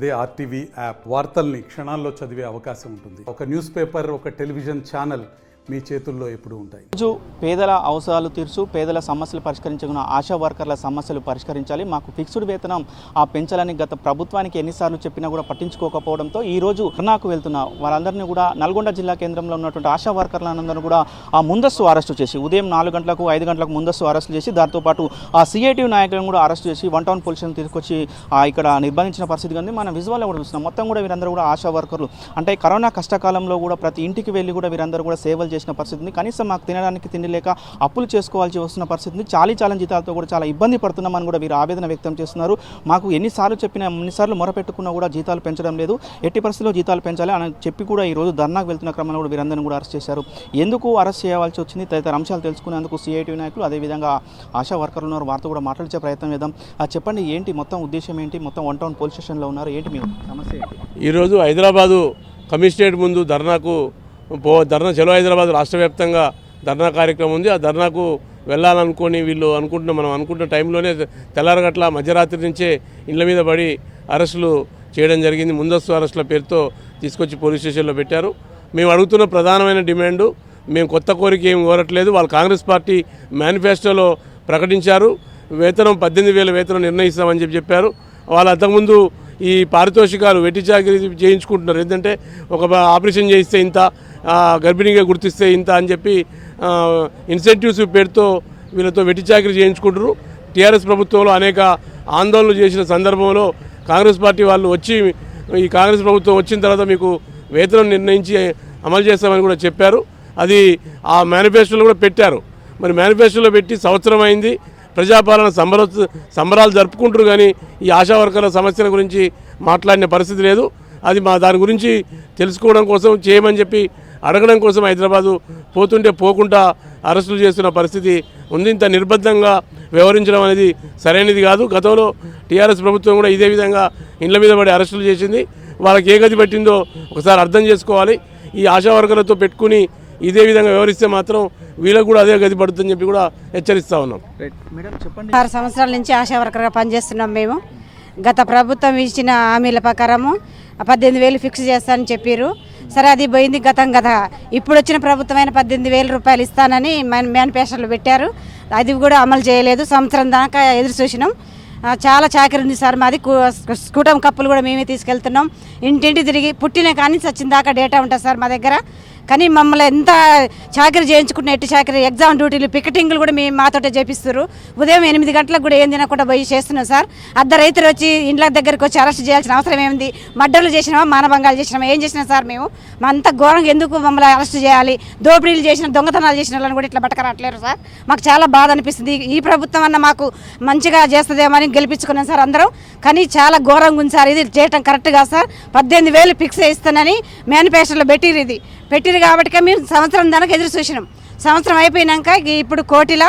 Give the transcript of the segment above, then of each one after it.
అదే RTV app వార్తల్ని క్షణాల్లో చదివే అవకాశం ఉంటుంది. ఒక న్యూస్ పేపర్, ఒక టెలివిజన్ ఛానల్ మీ చేతుల్లో ఎప్పుడు ఉంటాయి. రోజు పేదల అవసరాలు తీర్చు, పేదల సమస్యలు పరిష్కరించుకున్న ఆశా వర్కర్ల సమస్యలు పరిష్కరించాలి, మాకు ఫిక్స్డ్ వేతనం పెంచాలని గత ప్రభుత్వానికి ఎన్నిసార్లు చెప్పినా కూడా పట్టించుకోకపోవడంతో ఈ రోజు ధర్నాకు వెళ్తున్న వారందరినీ కూడా నల్గొండ జిల్లా కేంద్రంలో ఉన్నటువంటి ఆశా వర్కర్లందరూ కూడా ముందస్తు అరెస్టు చేసి ఉదయం 4 గంటలకు 5 గంటలకు ముందస్తు అరెస్టు చేసి దాంతోపాటు సిఐటియు నాయకులను కూడా అరెస్టు చేసి 1 టౌన్ పోలీసులను తీసుకొచ్చి ఇక్కడ నిర్బంధించిన పరిస్థితి ఉంది. మనం విజువల్లో కూడా చూస్తున్నాం. మొత్తం కూడా వీరందరూ కూడా ఆశా వర్కర్లు అంటే కరోనా కష్టకాలంలో కూడా ప్రతి ఇంటికి వెళ్ళి కూడా వీరందరూ కూడా సేవలు చేసిన పరిస్థితి ఉంది. కనీసం మాకు తినడానికి తిండి లేక అప్పులు చేసుకోవాల్సి వస్తున్న పరిస్థితి ఉంది. చాలీ జీతాలతో కూడా చాలా ఇబ్బంది పడుతున్నామని కూడా వీరు ఆవేదన వ్యక్తం చేస్తున్నారు. మాకు ఎన్నిసార్లు చెప్పినా ఎన్నిసార్లు మొరపెట్టుకున్నా కూడా జీతాలు పెంచడం లేదు, ఎట్టి పరిస్థితుల్లో జీతాలు పెంచాలి అని చెప్పి కూడా ఈ రోజు ధర్నాకు వెళ్తున్న క్రమంలో కూడా వీరందరినీ కూడా అరెస్ట్ చేశారు. ఎందుకు అరెస్ట్ చేయాల్సి వచ్చింది తదితర అంశాలు తెలుసుకునేందుకు సిఐటియు నాయకులు అదేవిధంగా ఆశా వర్కర్లు ఉన్నారు, వారితో కూడా మాట్లాడించే ప్రయత్నం చేద్దాం. చెప్పండి, ఏంటి మొత్తం ఉద్దేశం ఏంటి? మొత్తం 1 టౌన్ పోలీస్ స్టేషన్లో ఉన్నారు, ఏంటి మీ సమస్య ఏంటి? ఈరోజు హైదరాబాదు కమిషనరేట్ ముందు ధర్నా చలో హైదరాబాద్ రాష్ట్ర వ్యాప్తంగా ధర్నా కార్యక్రమం ఉంది. ఆ ధర్నాకు వెళ్ళాలనుకొని వీళ్ళు మనం అనుకుంటున్న టైంలోనే తెల్లారగట్ల మధ్యరాత్రి నుంచే ఇళ్ల మీద పడి అరెస్టులు చేయడం జరిగింది. ముందస్తు అరెస్టుల పేరుతో తీసుకొచ్చి పోలీస్ స్టేషన్లో పెట్టారు. మేము అడుగుతున్న ప్రధానమైన డిమాండు, మేము కొత్త కోరిక ఏం కోరట్లేదు. వాళ్ళు కాంగ్రెస్ పార్టీ మేనిఫెస్టోలో ప్రకటించారు, వేతనం 18,000 వేతనం నిర్ణయిస్తామని చెప్పారు. వాళ్ళు అంతకుముందు ఈ పారితోషికాలు వెట్టి చాకరీ చేయించుకుంటున్నారు. ఏంటంటే ఒక ఆపరేషన్ చేయిస్తే ఇంత, గర్భిణీగా గుర్తిస్తే ఇంత అని చెప్పి ఇన్సెంటివ్స్ పేరుతో వీళ్ళతో వెట్టి చాకరీ చేయించుకుంటారు. టీఆర్ఎస్ ప్రభుత్వంలో అనేక ఆందోళనలు చేసిన సందర్భంలో కాంగ్రెస్ పార్టీ వాళ్ళు వచ్చి ఈ కాంగ్రెస్ ప్రభుత్వం వచ్చిన తర్వాత మీకు వేతనం నిర్ణయించి అమలు చేస్తామని కూడా చెప్పారు. అది ఆ మేనిఫెస్టోలో కూడా పెట్టారు. మరి మేనిఫెస్టోలో పెట్టి సంవత్సరం అయింది, ప్రజాపాలన సంబరాలు జరుపుకుంటారు, కానీ ఈ ఆశా వర్కర్ల సమస్యల గురించి మాట్లాడిన పరిస్థితి లేదు. అది దాని గురించి తెలుసుకోవడం కోసం చేయమని చెప్పి అడగడం కోసం హైదరాబాదు పోతుంటే పోకుండా అరెస్టులు చేస్తున్న పరిస్థితి ఉంది. ఇంత నిర్బద్ధంగా వ్యవహరించడం అనేది సరైనది కాదు. గతంలో టీఆర్ఎస్ ప్రభుత్వం కూడా ఇదే విధంగా ఇండ్ల మీద పడి అరెస్టులు చేసింది. వాళ్ళకి ఏ గతి పట్టిందో ఒకసారి అర్థం చేసుకోవాలి. ఈ ఆశా వర్కర్లతో పెట్టుకుని ఇదే విధంగా వ్యవహరిస్తే మాత్రం వీళ్ళకు కూడా అదే గతి పడుతుందని చెప్పి కూడా హెచ్చరిస్తూ ఉన్నాం. 6 సంవత్సరాల నుంచి ఆశా వర్కర్గా పనిచేస్తున్నాం మేము. గత ప్రభుత్వం ఇచ్చిన హామీల ప్రకారము 18,000 ఫిక్స్ చేస్తానని చెప్పారు. సరే, అది పోయింది గత ఇప్పుడు వచ్చిన ప్రభుత్వమైన 18,000 రూపాయలు ఇస్తానని మేనిఫెస్టోలో పెట్టారు. అది కూడా అమలు చేయలేదు. సంవత్సరం దాకా ఎదురు చూసినాం. చాలా చాకరీ ఉంది సార్ మాది. స్కూటం కప్పులు కూడా మేమే తీసుకెళ్తున్నాం. ఇంటింటి తిరిగి పుట్టిన కానీ వచ్చిన దాకా డేటా ఉంటుంది సార్ మా దగ్గర. కానీ మమ్మల్ని ఎంత చాకరీ చేయించుకుంటున్న ఎట్టి చాకరీ, ఎగ్జామ్ డ్యూటీలు, పికెటింగ్లు కూడా మేము మాతోటే చేపిస్తారు. ఉదయం 8 గంటలకు కూడా ఏం తినకుండా పోయి చేస్తున్నాం సార్. రైతులు వచ్చి ఇండ్ల దగ్గరికి వచ్చి అరెస్ట్ చేయాల్సిన అవసరం ఏముంది? మర్డర్లు చేసినామా, మానభంగాలు చేసినామా, ఏం చేసినా సార్ మేము? అంత ఘోరంగా ఎందుకు మమ్మల్ని అరెస్ట్ చేయాలి? దోపిడీలు చేసిన, దొంగతనాలు చేసిన వాళ్ళని కూడా ఇట్లా పట్టకరాట్లేరు సార్. మాకు చాలా బాధ అనిపిస్తుంది. ఈ ప్రభుత్వం అన్న మాకు మంచిగా చేస్తుందేమో అని గెలిపించుకున్నాం సార్ అందరం. కానీ చాలా ఘోరంగా ఉంది సార్. ఇది చేయటం కరెక్ట్ కాదు సార్. 18,000 ఫిక్స్ ఇస్తానని మేనిఫెస్టోలో పెట్టిరు కాబట్టి మేము సంవత్సరం దానికి ఎదురు చూసినాం. సంవత్సరం అయిపోయినాక ఇప్పుడు కోటిల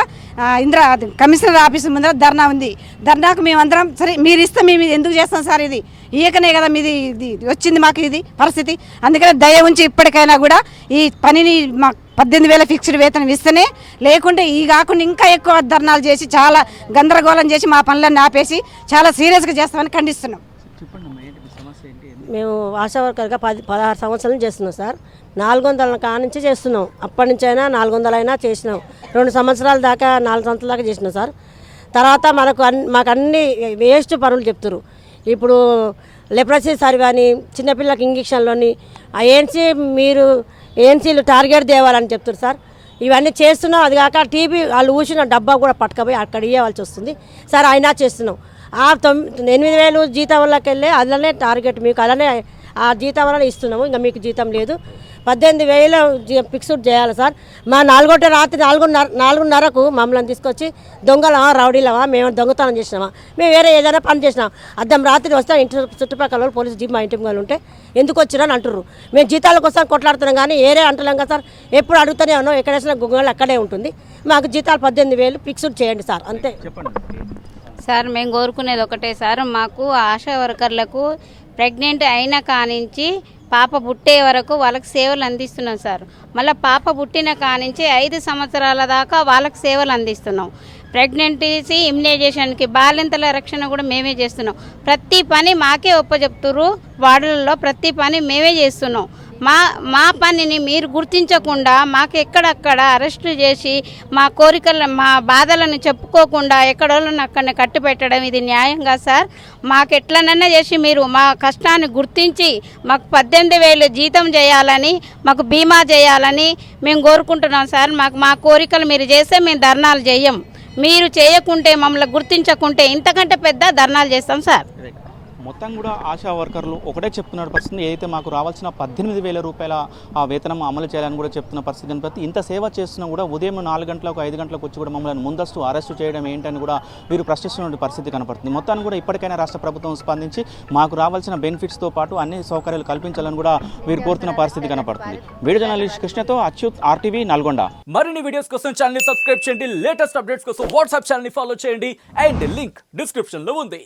కమిషనర్ ఆఫీసు ముందర ధర్నా ఉంది. ధర్నాకు మేమందరం సరే మీరు ఇస్తే మేము ఎందుకు చేస్తాం సార్? ఇది ఈకనే కదా మీది ఇది వచ్చింది మాకు ఇది పరిస్థితి. అందుకని దయ ఉంచి ఇప్పటికైనా కూడా ఈ పనిని మాకు 18,000 ఫిక్స్డ్ వేతనం ఇస్తేనే, లేకుంటే ఈ కాకుండా ఇంకా ఎక్కువ ధర్నాలు చేసి చాలా గందరగోళం చేసి మా పనులన్నీ ఆపేసి చాలా సీరియస్గా చేస్తామని ఖండిస్తున్నాం. మేము ఆశా వర్కర్గా 16 సంవత్సరాలు చేస్తున్నాం సార్. 400 కానుంచి చేస్తున్నాం. అప్పటి నుంచి అయినా 400 అయినా చేసినాం. 2 సంవత్సరాల దాకా 4 సంవత్సరాల దాకా చేసినాం సార్. తర్వాత మాకు అన్ని వేస్ట్ పనులు చెప్తారు. ఇప్పుడు లెప్రసీ సర్వే అని, చిన్నపిల్లలకి ఇంజక్షన్లోని మీరు ఏఎన్సీలు టార్గెట్ తేవాలని చెప్తారు సార్. ఇవన్నీ చేస్తున్నాం. అది కాక టీబీ వాళ్ళు ఊసిన డబ్బా కూడా పట్టుకపోయి అక్కడ ఇవ్వాల్సి వస్తుంది సార్. అయినా చేస్తున్నాం. 8,000 జీతం వల్లకి వెళ్ళి అలానే టార్గెట్ మీకు అలానే ఆ జీతం వల్ల ఇస్తున్నాము. ఇంకా మీకు జీతం లేదు. 18,000 ఫిక్స్డ్ చేయాలి సార్. మా 4 రాత్రి 4:30కు మమ్మల్ని తీసుకొచ్చి దొంగలమా, రౌడీలమా, మేము దొంగతనం చేసినామా, మేము వేరే ఏదైనా పని చేసినాం, అద్దం రాత్రి వస్తే ఇంటి చుట్టుపక్కల పోలీసు జీప్ మా ఇంటి వాళ్ళు ఉంటే ఎందుకు వచ్చిరని అంటుర్రు. మేము జీతాల కోసం కొట్లాడుతున్నాం కానీ ఏరే అంటలేం కదా సార్. ఎప్పుడు అడుగుతూనే ఉన్నాం. ఎక్కడేసిన గుంగళ్ళు అక్కడే ఉంటుంది. మాకు జీతాలు 18,000 ఫిక్స్డ్ చేయండి సార్. అంతే సార్. మేము కోరుకునేది ఒకటే సార్, మాకు ఆశా వర్కర్లకు ప్రెగ్నెంట్ అయిన కానించి పాప పుట్టే వరకు వాళ్ళకి సేవలు అందిస్తున్నాం సార్. మళ్ళీ పాప పుట్టిన కానించి 5 సంవత్సరాల దాకా వాళ్ళకి సేవలు అందిస్తున్నాం. ప్రెగ్నెన్సీ ఇమ్యునైజేషన్కి బాలింతల రక్షణ కూడా మేమే చేస్తున్నాం. ప్రతి పని మాకే ఒప్పచెప్తురు. వార్డులలో ప్రతి పని మేమే చేస్తున్నాం. మా పనిని మీరు గుర్తించకుండా మాకు ఎక్కడక్కడ అరెస్టు చేసి మా కోరికలు మా బాధలను చెప్పుకోకుండా ఎక్కడోళ్ళని అక్కడనే కట్టిపెట్టడం ఇది న్యాయంగా సార్? మాకు ఎట్లనన్నా చేసి మీరు మా కష్టాన్ని గుర్తించి మాకు 18,000 జీతం చేయాలని, మాకు బీమా చేయాలని మేము కోరుకుంటున్నాం సార్. మా కోరికలు మీరు చేస్తే మేము ధర్నాలు చేయం. మీరు చేయకుంటే, మమ్మల్ని గుర్తించకుంటే ఇంతకంటే పెద్ద ధర్నాలు చేస్తాం సార్. మొత్తం కూడా ఆశా వర్కర్లు ఒకటే చెప్తున్న పరిస్థితి, ఏదైతే మాకు రావాల్సిన 18,000 రూపాయల ఆ వేతనం అమలు చేయాలని కూడా చెప్తున్న పరిస్థితి కనపడుతుంది. ఇంత సేవ చేస్తున్నా కూడా ఉదయం 4 గంటలకు 5 గంటలకు వచ్చి కూడా మమ్మల్ని ముందస్తు అరెస్టు చేయడం ఏంటని కూడా వీరు ప్రశ్నిస్తున్న పరిస్థితి కనపడుతుంది. మొత్తాన్ని కూడా ఇప్పటికైనా రాష్ట్ర ప్రభుత్వం స్పందించి మాకు రావాల్సిన బెనిఫిట్స్తో పాటు అన్ని సౌకర్యాలు కల్పించాలని కూడా వీరు కోరుతున్న పరిస్థితి కనపడుతుంది. వీడియో జర్నలిస్ట్ కృష్ణతో అచ్యుత్, RTV నల్గొండ. మరిన్ని వీడియోస్ కోసం ఛానల్ ని సబ్స్క్రైబ్ చేయండి. లేటెస్ట్ అప్డేట్స్ కోసం వాట్సాప్ ఛానల్ ని ఫాలో చేయండి. అండ్ లింక్ డిస్క్రిప్షన్ లో ఉంది.